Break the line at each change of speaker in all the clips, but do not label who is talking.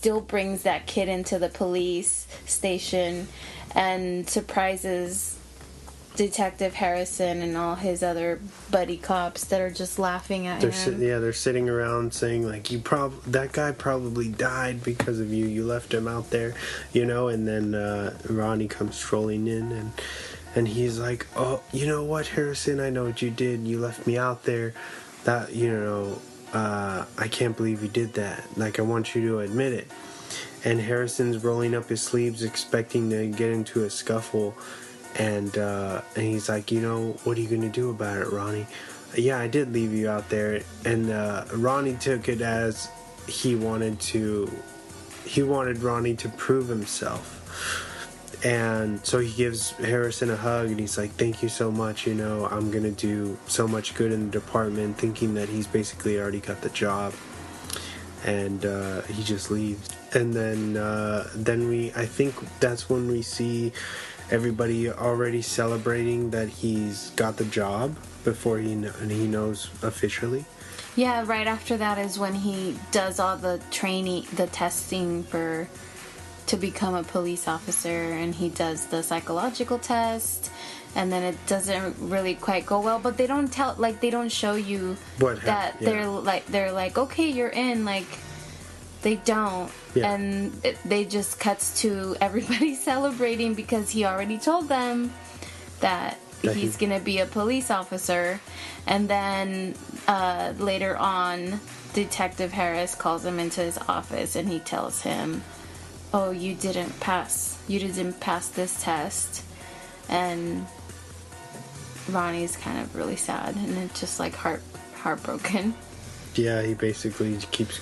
still brings that kid into the police station and surprises Detective Harrison and all his other buddy cops that are just laughing at him.
They're sitting around saying, like, that guy probably died because of you. You left him out there, you know. And then Ronnie comes strolling in, and he's like, oh, you know what, Harrison? I know what you did. You left me out there. That, you know, I can't believe you did that. Like, I want you to admit it. And Harrison's rolling up his sleeves, expecting to get into a scuffle. And he's like, you know, what are you going to do about it, Ronnie? Yeah, I did leave you out there. And Ronnie took it as he wanted Ronnie to prove himself. And so he gives Harrison a hug, and he's like, thank you so much, you know, I'm going to do so much good in the department, thinking that he's basically already got the job. And he just leaves. And then I think that's when we see everybody already celebrating that he's got the job before he knows officially.
Yeah, right after that is when he does all the training, the testing to become a police officer, and he does the psychological test, and then it doesn't really quite go well, but they don't show you they're like, okay, you're in, like, they don't. Yeah. And they just cuts to everybody celebrating because he already told them that he's going to be a police officer. And then later on, Detective Harris calls him into his office and he tells him, oh, you didn't pass this test. And Ronnie's kind of really sad, and it's just like heartbroken.
Yeah, he basically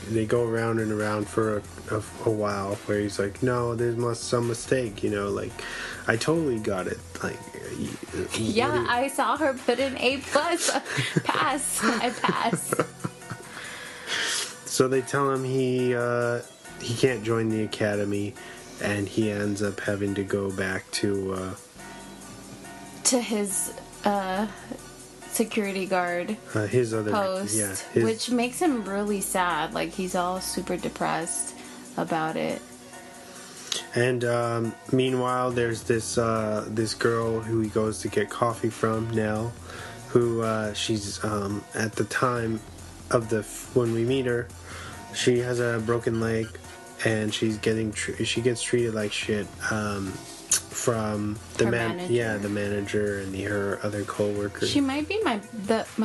they go around and around for a while where he's like, no, there's some mistake, you know, like, I totally got it. Like,
yeah, I saw her put in A+, pass, I pass.
So they tell him he can't join the academy, and he ends up having to go back to
his security guard
his other
post, which makes him really sad. Like, he's all super depressed about it.
And meanwhile, there's this girl who he goes to get coffee from, Nell, who she's at the time of when we meet her, she has a broken leg, and she gets treated like shit from the manager and her other co-workers.
She might be my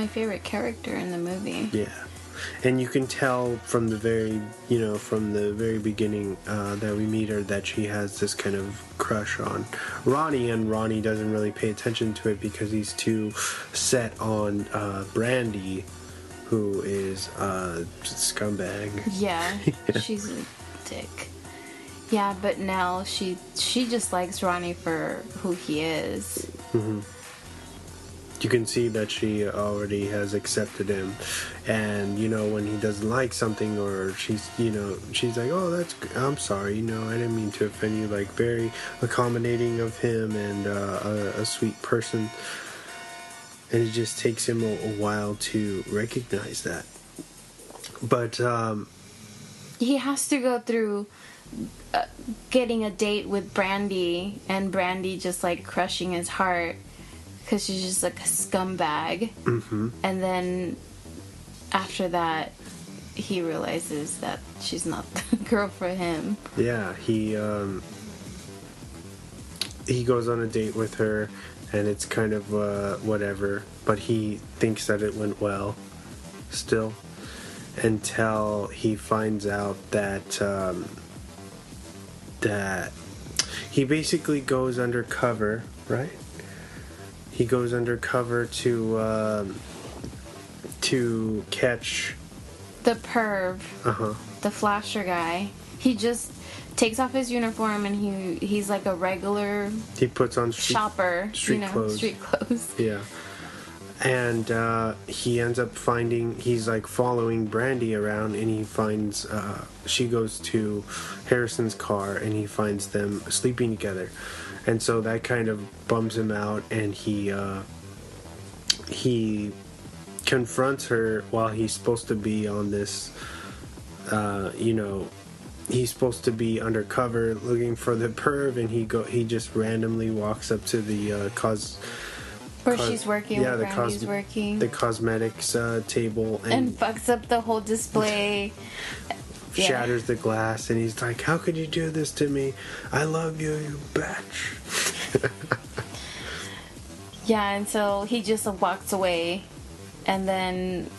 favorite character in the movie.
Yeah, and you can tell from the very beginning that we meet her that she has this kind of crush on Ronnie, and Ronnie doesn't really pay attention to it because he's too set on Brandi, who is a scumbag.
Yeah, she's a dick. Yeah, but Nell, she just likes Ronnie for who he is.
Mm-hmm. You can see that she already has accepted him, and when he doesn't like something, or she's like, oh, I'm sorry, I didn't mean to offend you. Like, very accommodating of him, and a sweet person. And it just takes him a while to recognize that. But
he has to go through getting a date with Brandi, and Brandi just like crushing his heart because she's just like a scumbag.
Mm-hmm.
And then after that, he realizes that she's not the girl for him.
Yeah, he goes on a date with her, and it's kind of whatever, but he thinks that it went well still, until he finds out that he basically goes undercover, right? He goes undercover to catch
the perv, the flasher guy. He just takes off his uniform, and he's like a regular.
He puts on
shopper,
street clothes. Yeah, and he ends up he's like following Brandi around, and he finds she goes to Harrison's car, and he finds them sleeping together, and so that kind of bums him out, and he confronts her while he's supposed to be on this he's supposed to be undercover looking for the perv, and he just randomly walks up to the
where she's working,
yeah,
where Brandy's working,
the cosmetics table,
and fucks up the whole display.
Shatters the glass, and he's like, "How could you do this to me? I love you, you bitch."
Yeah, and so he just walks away, and then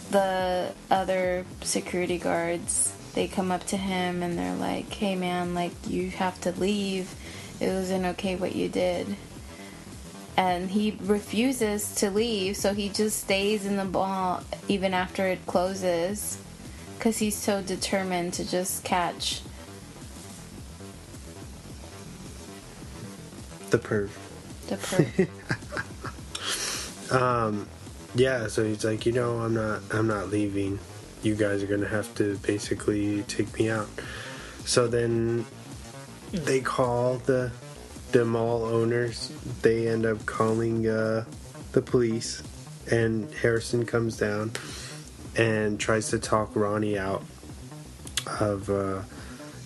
the other security guards, they come up to him and they're like, "Hey man, like, you have to leave. It wasn't okay what you did." And he refuses to leave, so he just stays in the mall even after it closes, because he's so determined to just catch
the perv.
The perv.
Yeah, so he's like, I'm not leaving. You guys are gonna have to basically take me out. So then they call the mall owners. They end up calling the police, and Harrison comes down and tries to talk Ronnie out of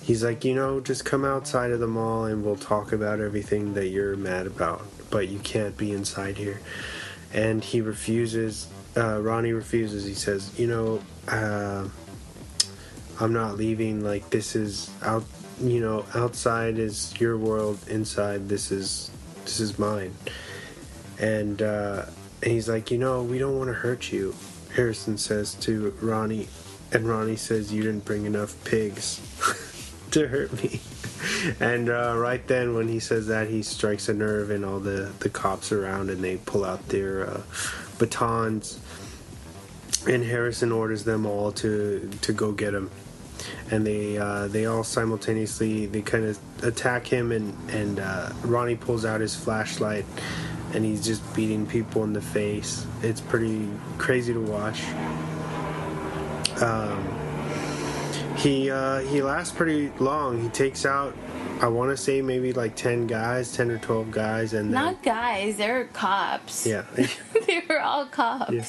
he's like, just come outside of the mall and we'll talk about everything that you're mad about, but you can't be inside here. And he refuses. Ronnie refuses. He says, I'm not leaving. Like, this is out. Outside is your world. Inside, this is mine. And he's like, we don't want to hurt you. Harrison says to Ronnie, and Ronnie says, you didn't bring enough pigs to hurt me. And right then, when he says that, he strikes a nerve, and all the cops around, and they pull out their batons, and Harrison orders them all to go get him. And they all simultaneously, they kind of attack him, and Ronnie pulls out his flashlight, and he's just beating people in the face. It's pretty crazy to watch. He lasts pretty long. He takes out, I want to say, maybe like 10 or 12 guys. And
not guys, they're cops.
Yeah.
They were all cops. Yeah.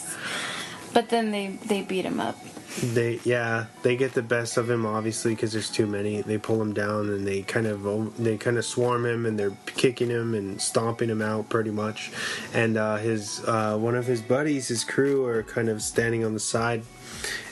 But then they beat him up.
They get the best of him, obviously, because there's too many. They pull him down, and they kind of swarm him, and they're kicking him and stomping him out pretty much. And his one of his buddies, his crew, are kind of standing on the side,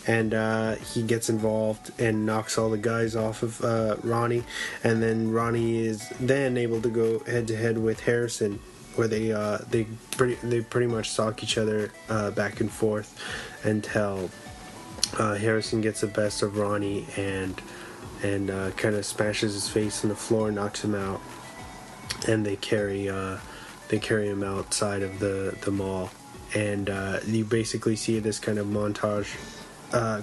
and he gets involved and knocks all the guys off of Ronnie. And then Ronnie is then able to go head to head with Harrison, where they pretty much stalk each other back and forth until Harrison gets the best of Ronnie and kind of smashes his face on the floor, knocks him out, and they carry him outside of the mall. And you basically see this kind of montage,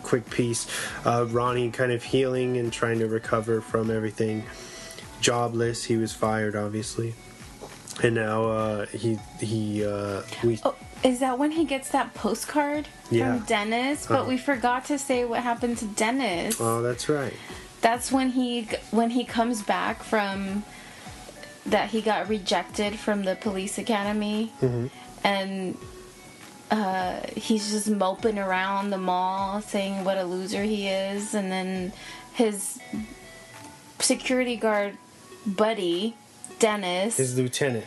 quick piece of Ronnie kind of healing and trying to recover from everything. Jobless, he was fired, obviously, and now
is that when he gets that postcard from Dennis? But we forgot to say what happened to Dennis.
Oh, that's right.
That's when he comes back from that, he got rejected from the police academy, and he's just moping around the mall saying what a loser he is, and then his security guard buddy Dennis,
his lieutenant,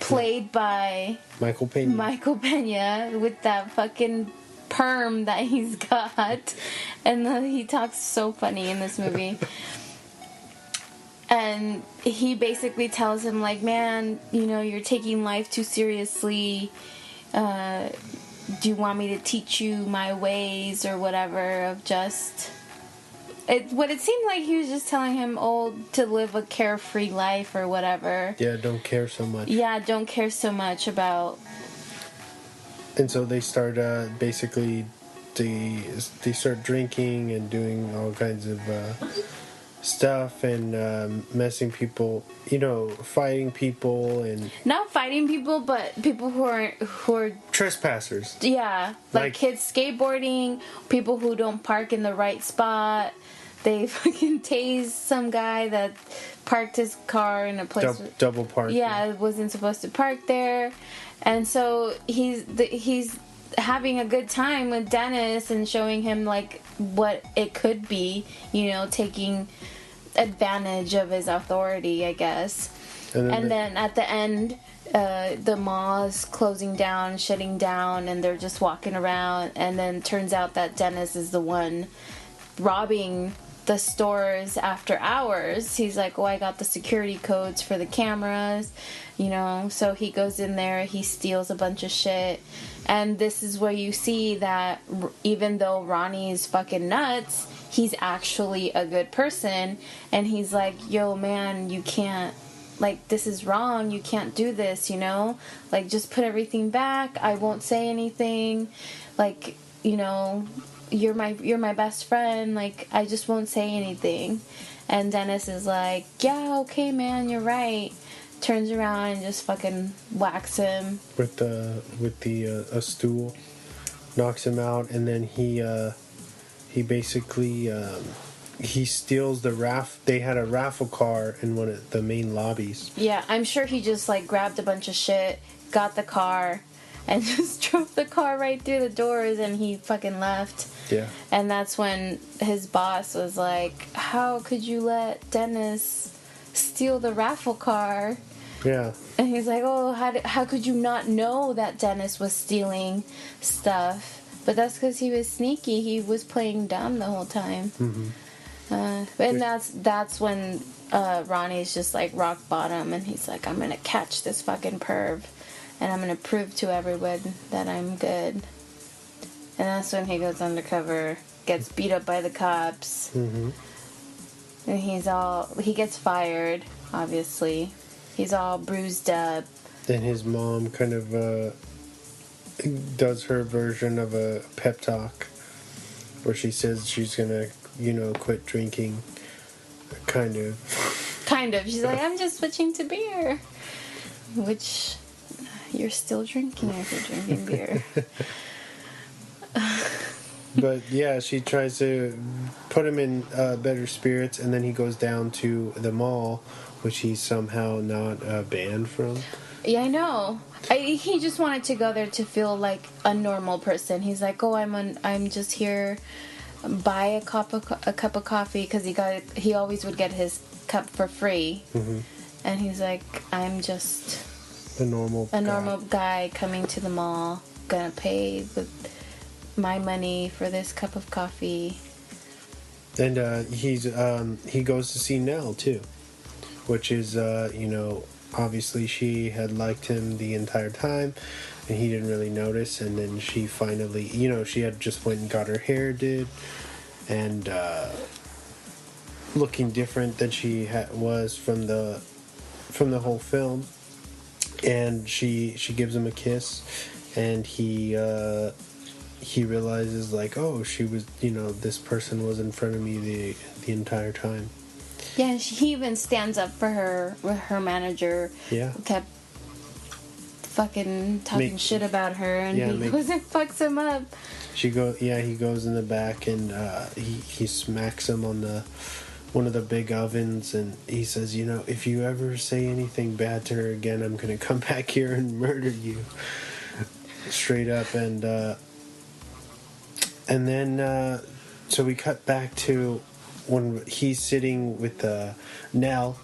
played by
Michael Pena
with that fucking perm that he's got, and he talks so funny in this movie. And he basically tells him, like, man, you're taking life too seriously. Do you want me to teach you my ways or whatever of just... What it seemed like he was just telling him, to live a carefree life or whatever.
Yeah, don't care so much.
Yeah, don't care so much about...
And so they start, basically, they start drinking and doing all kinds of stuff and messing people, fighting people and... Not
fighting people, but people who are
trespassers.
Yeah, like kids skateboarding, people who don't park in the right spot. They fucking tased some guy that parked his car in a place... Double parked. Yeah, it wasn't supposed to park there. And so he's having a good time with Dennis and showing him like what it could be, you know, taking advantage of his authority, I guess. And then at the end, the mall is closing down, shutting down, and they're just walking around, and then turns out that Dennis is the one robbing the stores after hours. He's like, oh, I got the security codes for the cameras, you know, so he goes in there, he steals a bunch of shit, and this is where you see that even though Ronnie's fucking nuts, he's actually a good person, and he's like, yo, man, you can't, like, this is wrong, you can't do this, you know, like, just put everything back, I won't say anything, like, you know, you're my best friend, like, I just won't say anything. And Dennis is like, yeah, okay, man, you're right. Turns around and just fucking whacks him
with a stool, knocks him out, and then he basically he steals the they had a raffle car in one of the main lobbies.
Yeah, I'm sure he just like grabbed a bunch of shit, got the car, and just drove the car right through the doors, and he fucking left.
Yeah.
And that's when his boss was like, how could you let Dennis steal the raffle car?
Yeah.
And he's like, oh, how could you not know that Dennis was stealing stuff? But that's because he was sneaky. He was playing dumb the whole time.
Mm-hmm.
And that's when Ronnie's just like rock bottom, and he's like, I'm gonna catch this fucking perv, and I'm gonna prove to everyone that I'm good. And that's when he goes undercover, gets beat up by the cops,
mm-hmm.
and he gets fired, obviously. He's all bruised up.
Then his mom kind of does her version of a pep talk, where she says she's gonna, you know, quit drinking, kind of.
Kind of. She's like, I'm just switching to beer. Which, you're still drinking if you're drinking beer.
But yeah, she tries to put him in better spirits, and then he goes down to the mall, which he's somehow not banned from.
Yeah, I know. He just wanted to go there to feel like a normal person. He's like, oh, I'm just here, buy a cup of coffee, because he always would get his cup for free.
Mm-hmm.
And he's like, I'm just
a normal
guy coming to the mall, gonna pay with my money for this cup of coffee.
And he goes to see Nell too, which is you know, obviously she had liked him the entire time, and he didn't really notice. And then she finally, you know, she had just went and got her hair did, and looking different than she was from the whole film. And she gives him a kiss, and he realizes, like, oh, she was, you know, this person was in front of me the entire time.
Yeah, he even stands up for her manager.
Yeah.
Kept fucking talking shit about her, and he goes and fucks him up.
He goes in the back, and he smacks him on one of the big ovens, and he says, you know, if you ever say anything bad to her again, I'm gonna come back here and murder you. Straight up. And then so we cut back to when he's sitting with Nell,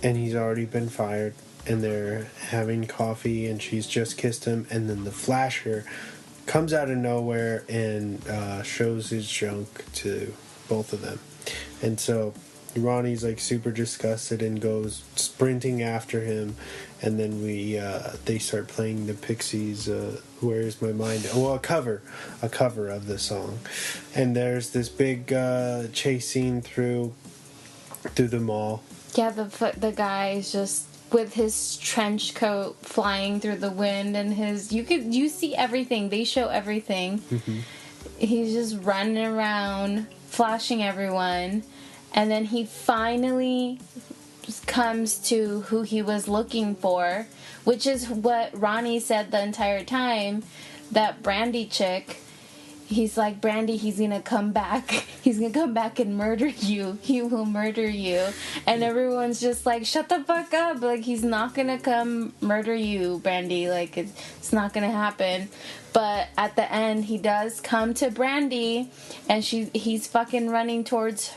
and he's already been fired, and they're having coffee, and she's just kissed him, and then the flasher comes out of nowhere and shows his junk to both of them. And so Ronnie's like super disgusted and goes sprinting after him, and then they start playing the Pixies' Where's My Mind? Well, a cover of the song. And there's this big chase scene through the mall.
Yeah, the guy is just with his trench coat flying through the wind, and you see everything. They show everything. Mm-hmm. He's just running around, flashing everyone, and then he finally comes to who he was looking for, which is what Ronnie said the entire time, that Brandi chick. he's like, Brandi, he's gonna come back. He's gonna come back and murder you. He will murder you. And everyone's just like, shut the fuck up. Like, he's not gonna come murder you, Brandi. Like, it's not gonna happen. But at the end, he does come to Brandi, and he's fucking running towards